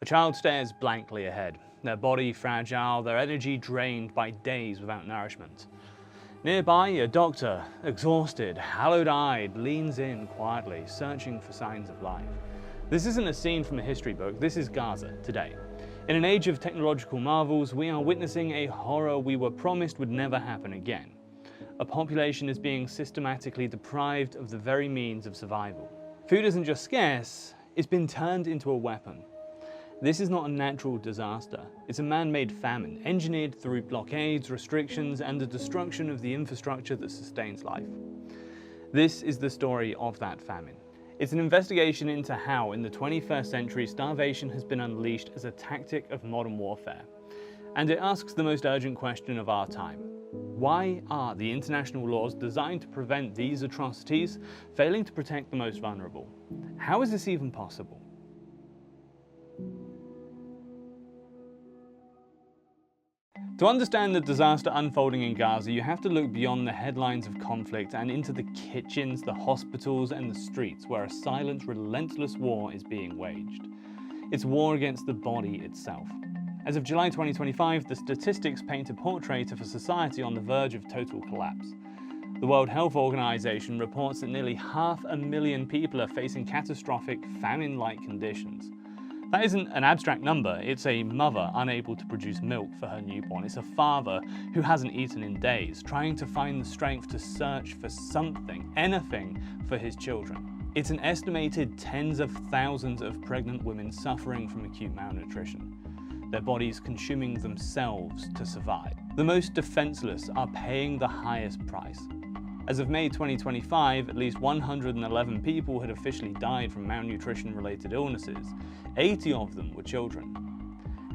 A child stares blankly ahead, their body fragile, their energy drained by days without nourishment. Nearby, a doctor, exhausted, hollow-eyed, leans in quietly, searching for signs of life. This isn't a scene from a history book, this is Gaza today. In an age of technological marvels, we are witnessing a horror we were promised would never happen again. A population is being systematically deprived of the very means of survival. Food isn't just scarce, it's been turned into a weapon. This is not a natural disaster, it's a man-made famine, engineered through blockades, restrictions, and the destruction of the infrastructure that sustains life. This is the story of that famine. It's an investigation into how, in the 21st century, starvation has been unleashed as a tactic of modern warfare. And it asks the most urgent question of our time. Why are the international laws designed to prevent these atrocities failing to protect the most vulnerable? How is this even possible? To understand the disaster unfolding in Gaza, you have to look beyond the headlines of conflict and into the kitchens, the hospitals, and the streets where a silent, relentless war is being waged. It's war against the body itself. As of July 2025, the statistics paint a portrait of a society on the verge of total collapse. The World Health Organization reports that nearly 500,000 people are facing catastrophic, famine-like conditions. That isn't an abstract number, it's a mother unable to produce milk for her newborn. It's a father who hasn't eaten in days, trying to find the strength to search for something, anything, for his children. It's an estimated tens of thousands of pregnant women suffering from acute malnutrition, their bodies consuming themselves to survive. The most defenseless are paying the highest price. As of May 2025, at least 111 people had officially died from malnutrition-related illnesses. 80 of them were children.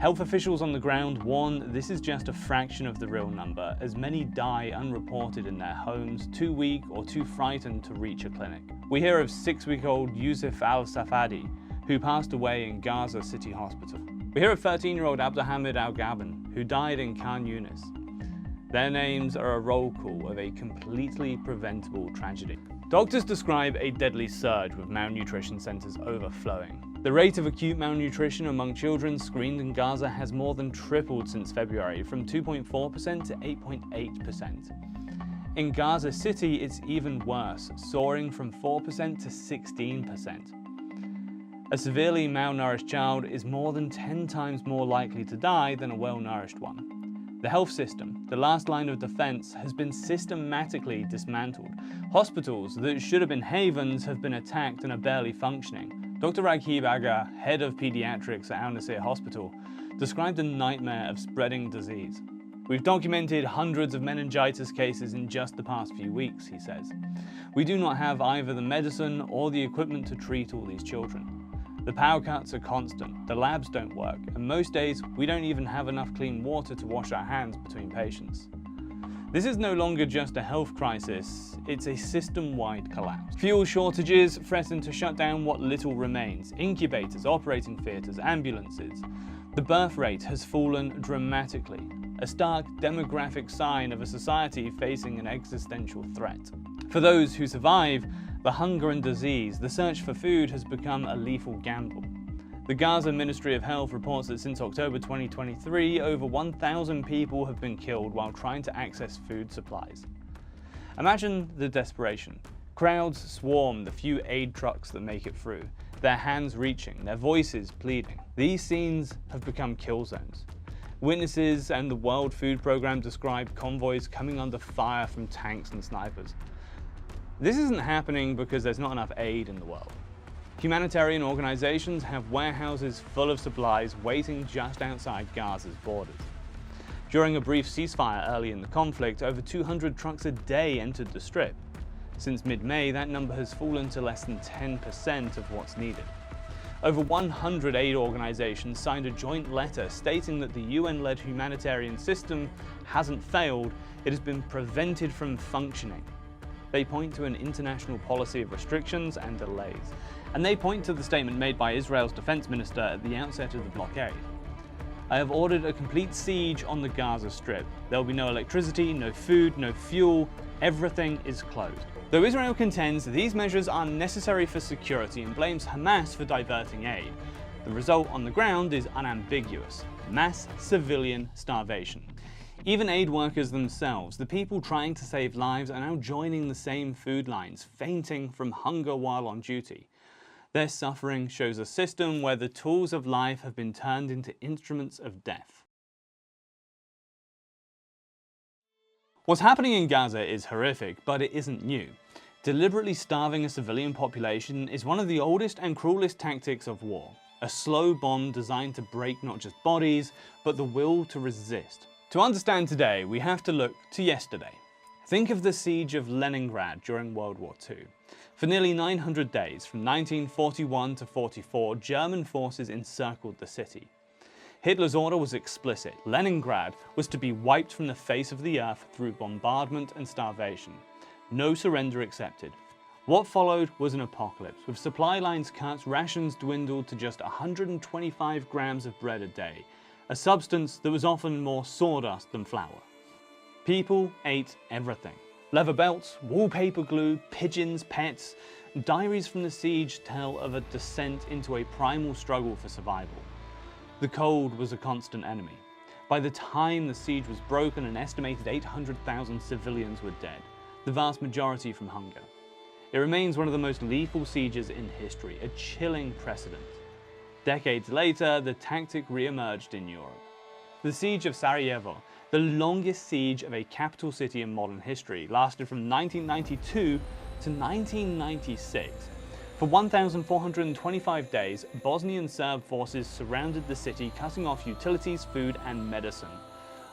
Health officials on the ground warn this is just a fraction of the real number, as many die unreported in their homes, too weak or too frightened to reach a clinic. We hear of 6-week-old Yusuf al-Safadi, who passed away in Gaza City Hospital. We hear of 13-year-old Abdelhamid al-Gaban, who died in Khan Yunis. Their names are a roll call of a completely preventable tragedy. Doctors describe a deadly surge with malnutrition centers overflowing. The rate of acute malnutrition among children screened in Gaza has more than tripled since February, from 2.4% to 8.8%. In Gaza City, it's even worse, soaring from 4% to 16%. A severely malnourished child is more than 10 times more likely to die than a well-nourished one. The health system, the last line of defense, has been systematically dismantled. Hospitals that should have been havens have been attacked and are barely functioning. Dr. Raghib Agha, head of pediatrics at Al Nasir Hospital, described a nightmare of spreading disease. We've documented hundreds of meningitis cases in just the past few weeks, he says. We do not have either the medicine or the equipment to treat all these children. The power cuts are constant, the labs don't work, and most days we don't even have enough clean water to wash our hands between patients. This is no longer just a health crisis, it's a system-wide collapse. Fuel shortages threaten to shut down what little remains: incubators, operating theatres, ambulances. The birth rate has fallen dramatically, a stark demographic sign of a society facing an existential threat. For those who survive, the hunger and disease, the search for food has become a lethal gamble. The Gaza Ministry of Health reports that since October 2023, over 1,000 people have been killed while trying to access food supplies. Imagine the desperation. Crowds swarm the few aid trucks that make it through, their hands reaching, their voices pleading. These scenes have become kill zones. Witnesses and the World Food Programme describe convoys coming under fire from tanks and snipers. This isn't happening because there's not enough aid in the world. Humanitarian organizations have warehouses full of supplies waiting just outside Gaza's borders. During a brief ceasefire early in the conflict, over 200 trucks a day entered the Strip. Since mid-May, that number has fallen to less than 10% of what's needed. Over 100 aid organizations signed a joint letter stating that the UN-led humanitarian system hasn't failed, it has been prevented from functioning. They point to an international policy of restrictions and delays. And they point to the statement made by Israel's defense minister at the outset of the blockade. I have ordered a complete siege on the Gaza Strip. There will be no electricity, no food, no fuel. Everything is closed. Though Israel contends these measures are necessary for security and blames Hamas for diverting aid, The result on the ground is unambiguous: mass civilian starvation. Even aid workers themselves, the people trying to save lives, are now joining the same food lines, fainting from hunger while on duty. Their suffering shows a system where the tools of life have been turned into instruments of death. What's happening in Gaza is horrific, but it isn't new. Deliberately starving a civilian population is one of the oldest and cruelest tactics of war. A slow bomb designed to break not just bodies, but the will to resist. To understand today, we have to look to yesterday. Think of the siege of Leningrad during World War II. For nearly 900 days, from 1941 to 44, German forces encircled the city. Hitler's order was explicit: Leningrad was to be wiped from the face of the earth through bombardment and starvation. No surrender accepted. What followed was an apocalypse, with supply lines cut, rations dwindled to just 125 grams of bread a day, a substance that was often more sawdust than flour. People ate everything. Leather belts, wallpaper glue, pigeons, pets. Diaries from the siege tell of a descent into a primal struggle for survival. The cold was a constant enemy. By the time the siege was broken, an estimated 800,000 civilians were dead, the vast majority from hunger. It remains one of the most lethal sieges in history, a chilling precedent. Decades later, the tactic re-emerged in Europe. The Siege of Sarajevo, the longest siege of a capital city in modern history, lasted from 1992 to 1996. For 1,425 days, Bosnian Serb forces surrounded the city, cutting off utilities, food, and medicine.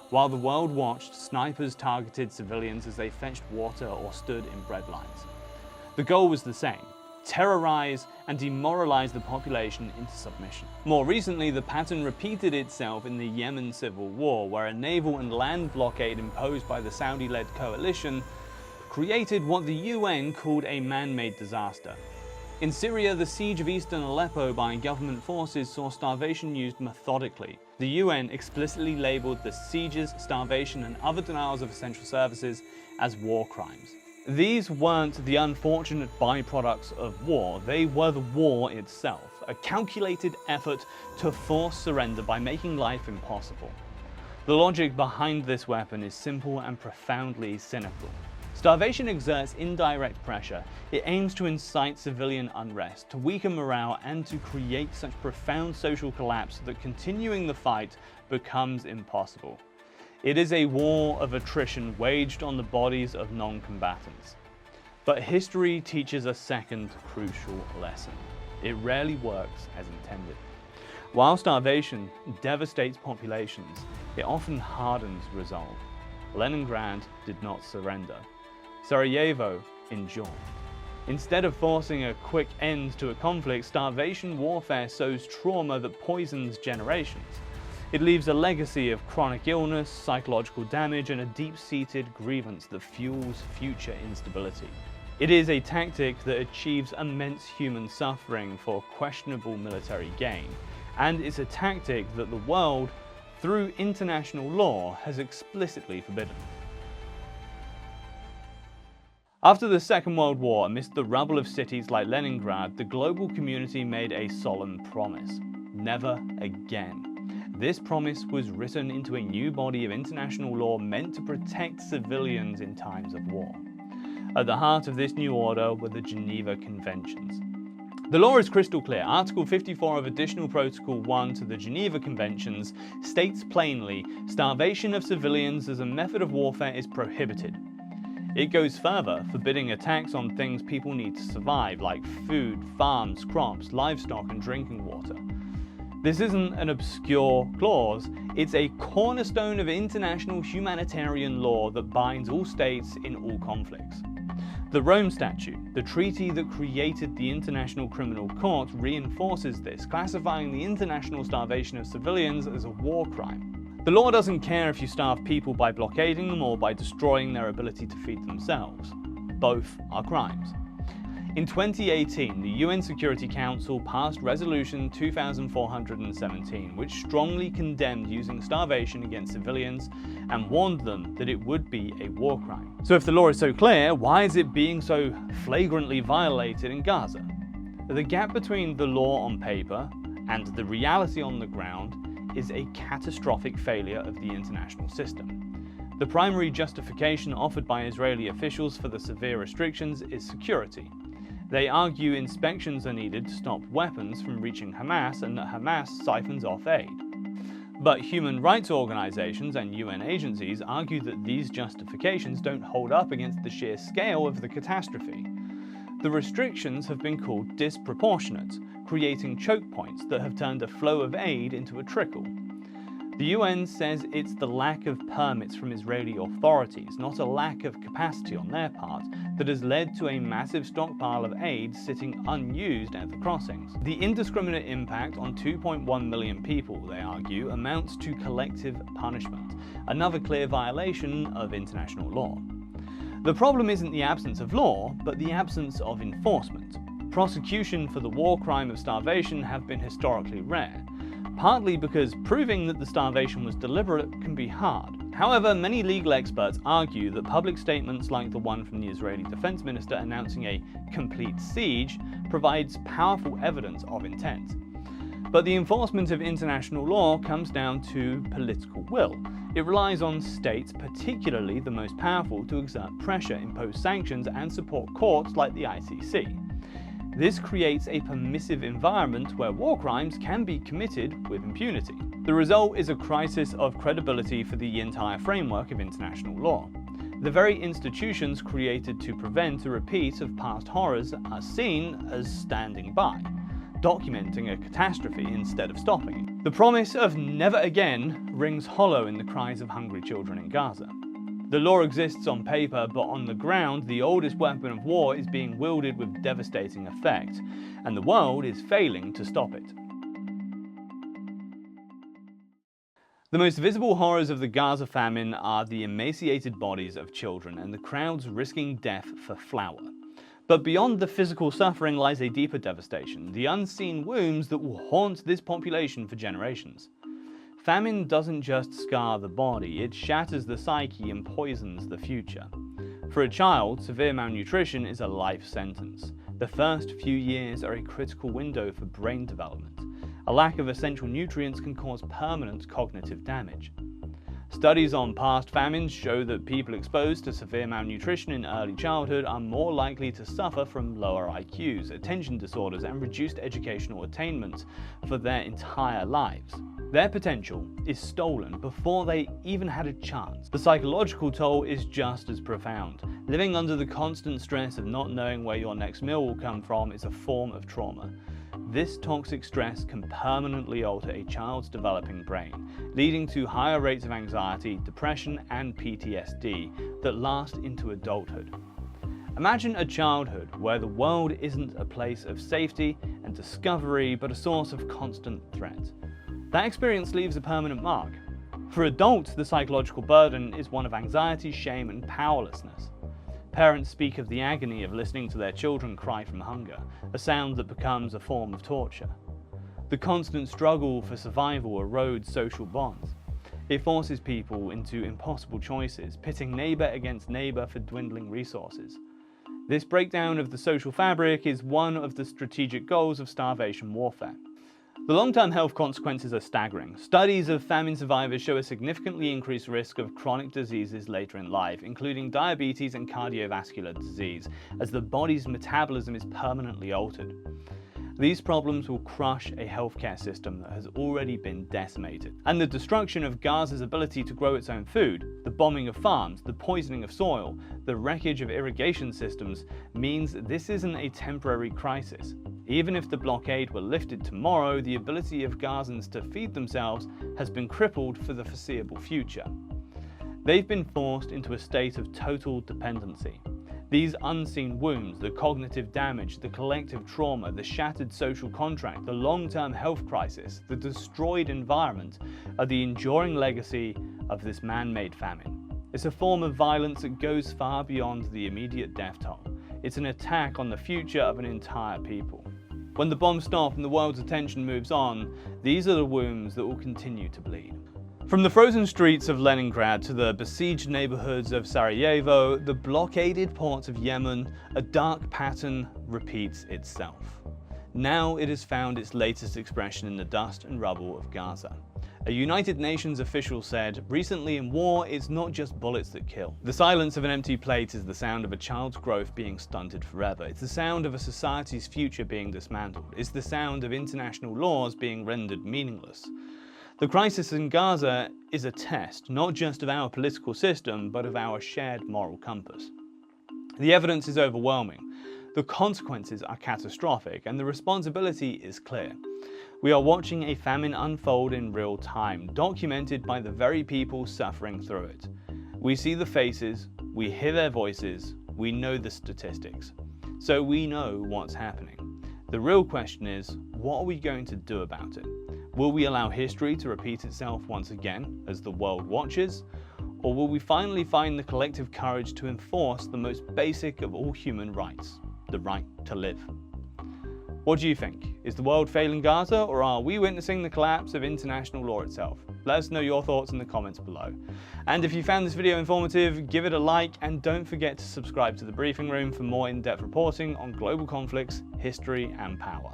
While the world watched, snipers targeted civilians as they fetched water or stood in bread lines. The goal was the same: terrorize and demoralize the population into submission. More recently, the pattern repeated itself in the Yemen civil war, where a naval and land blockade imposed by the Saudi-led coalition created what the UN called a man-made disaster. In Syria, the siege of eastern Aleppo by government forces saw starvation used methodically. The UN explicitly labeled the sieges, starvation, and other denials of essential services as war crimes. These weren't the unfortunate byproducts of war, they were the war itself, a calculated effort to force surrender by making life impossible. The logic behind this weapon is simple and profoundly cynical. Starvation exerts indirect pressure. It aims to incite civilian unrest, to weaken morale, and to create such profound social collapse that continuing the fight becomes impossible. It is a war of attrition waged on the bodies of non-combatants. But history teaches a second crucial lesson. It rarely works as intended. While starvation devastates populations, it often hardens resolve. Leningrad did not surrender. Sarajevo endured. Instead of forcing a quick end to a conflict, starvation warfare sows trauma that poisons generations. It leaves a legacy of chronic illness, psychological damage, and a deep-seated grievance that fuels future instability. It is a tactic that achieves immense human suffering for questionable military gain, and it's a tactic that the world, through international law, has explicitly forbidden. After the Second World War, amidst the rubble of cities like Leningrad, the global community made a solemn promise: never again. This promise was written into a new body of international law meant to protect civilians in times of war. At the heart of this new order were the Geneva Conventions. The law is crystal clear. Article 54 of Additional Protocol 1 to the Geneva Conventions states plainly, starvation of civilians as a method of warfare is prohibited. It goes further, forbidding attacks on things people need to survive, like food, farms, crops, livestock, and drinking water. This isn't an obscure clause, it's a cornerstone of international humanitarian law that binds all states in all conflicts. The Rome Statute, the treaty that created the International Criminal Court, reinforces this, classifying the international starvation of civilians as a war crime. The law doesn't care if you starve people by blockading them or by destroying their ability to feed themselves. Both are crimes. In 2018, the UN Security Council passed Resolution 2417, which strongly condemned using starvation against civilians and warned them that it would be a war crime. So if the law is so clear, why is it being so flagrantly violated in Gaza? The gap between the law on paper and the reality on the ground is a catastrophic failure of the international system. The primary justification offered by Israeli officials for the severe restrictions is security. They argue inspections are needed to stop weapons from reaching Hamas and that Hamas siphons off aid. But human rights organizations and UN agencies argue that these justifications don't hold up against the sheer scale of the catastrophe. The restrictions have been called disproportionate, creating choke points that have turned a flow of aid into a trickle. The UN says it's the lack of permits from Israeli authorities, not a lack of capacity on their part, that has led to a massive stockpile of aid sitting unused at the crossings. The indiscriminate impact on 2.1 million people, they argue, amounts to collective punishment, another clear violation of international law. The problem isn't the absence of law, but the absence of enforcement. Prosecution for the war crime of starvation have been historically rare, partly because proving that the starvation was deliberate can be hard. However, many legal experts argue that public statements like the one from the Israeli defense minister announcing a complete siege provides powerful evidence of intent. But the enforcement of international law comes down to political will. It relies on states, particularly the most powerful, to exert pressure, impose sanctions, and support courts like the ICC. This creates a permissive environment where war crimes can be committed with impunity. The result is a crisis of credibility for the entire framework of international law. The very institutions created to prevent a repeat of past horrors are seen as standing by, documenting a catastrophe instead of stopping it. The promise of never again rings hollow in the cries of hungry children in Gaza. The law exists on paper, but on the ground, the oldest weapon of war is being wielded with devastating effect, and the world is failing to stop it. The most visible horrors of the Gaza famine are the emaciated bodies of children and the crowds risking death for flour. But beyond the physical suffering lies a deeper devastation, the unseen wounds that will haunt this population for generations. Famine doesn't just scar the body, it shatters the psyche and poisons the future. For a child, severe malnutrition is a life sentence. The first few years are a critical window for brain development. A lack of essential nutrients can cause permanent cognitive damage. Studies on past famines show that people exposed to severe malnutrition in early childhood are more likely to suffer from lower IQs, attention disorders, and reduced educational attainment for their entire lives. Their potential is stolen before they even had a chance. The psychological toll is just as profound. Living under the constant stress of not knowing where your next meal will come from is a form of trauma. This toxic stress can permanently alter a child's developing brain, leading to higher rates of anxiety, depression, and PTSD that last into adulthood. Imagine a childhood where the world isn't a place of safety and discovery, but a source of constant threat. That experience leaves a permanent mark. For adults, the psychological burden is one of anxiety, shame, and powerlessness. Parents speak of the agony of listening to their children cry from hunger, a sound that becomes a form of torture. The constant struggle for survival erodes social bonds. It forces people into impossible choices, pitting neighbour against neighbour for dwindling resources. This breakdown of the social fabric is one of the strategic goals of starvation warfare. The long-term health consequences are staggering. Studies of famine survivors show a significantly increased risk of chronic diseases later in life, including diabetes and cardiovascular disease, as the body's metabolism is permanently altered. These problems will crush a healthcare system that has already been decimated. And the destruction of Gaza's ability to grow its own food, the bombing of farms, the poisoning of soil, the wreckage of irrigation systems means this isn't a temporary crisis. Even if the blockade were lifted tomorrow, the ability of Gazans to feed themselves has been crippled for the foreseeable future. They've been forced into a state of total dependency. These unseen wounds, the cognitive damage, the collective trauma, the shattered social contract, the long-term health crisis, the destroyed environment are the enduring legacy of this man-made famine. It's a form of violence that goes far beyond the immediate death toll. It's an attack on the future of an entire people. When the bombs stop and the world's attention moves on, these are the wounds that will continue to bleed. From the frozen streets of Leningrad to the besieged neighborhoods of Sarajevo, the blockaded ports of Yemen, a dark pattern repeats itself. Now it has found its latest expression in the dust and rubble of Gaza. A United Nations official said, "Recently in war, it's not just bullets that kill. The silence of an empty plate is the sound of a child's growth being stunted forever. It's the sound of a society's future being dismantled. It's the sound of international laws being rendered meaningless." The crisis in Gaza is a test, not just of our political system, but of our shared moral compass. The evidence is overwhelming. The consequences are catastrophic, and the responsibility is clear. We are watching a famine unfold in real time, documented by the very people suffering through it. We see the faces, we hear their voices, we know the statistics. So we know what's happening. The real question is, what are we going to do about it? Will we allow history to repeat itself once again as the world watches? Or will we finally find the collective courage to enforce the most basic of all human rights, the right to live? What do you think? Is the world failing Gaza, or are we witnessing the collapse of international law itself? Let us know your thoughts in the comments below. And if you found this video informative, give it a like, and don't forget to subscribe to The Briefing Room for more in-depth reporting on global conflicts, history, and power.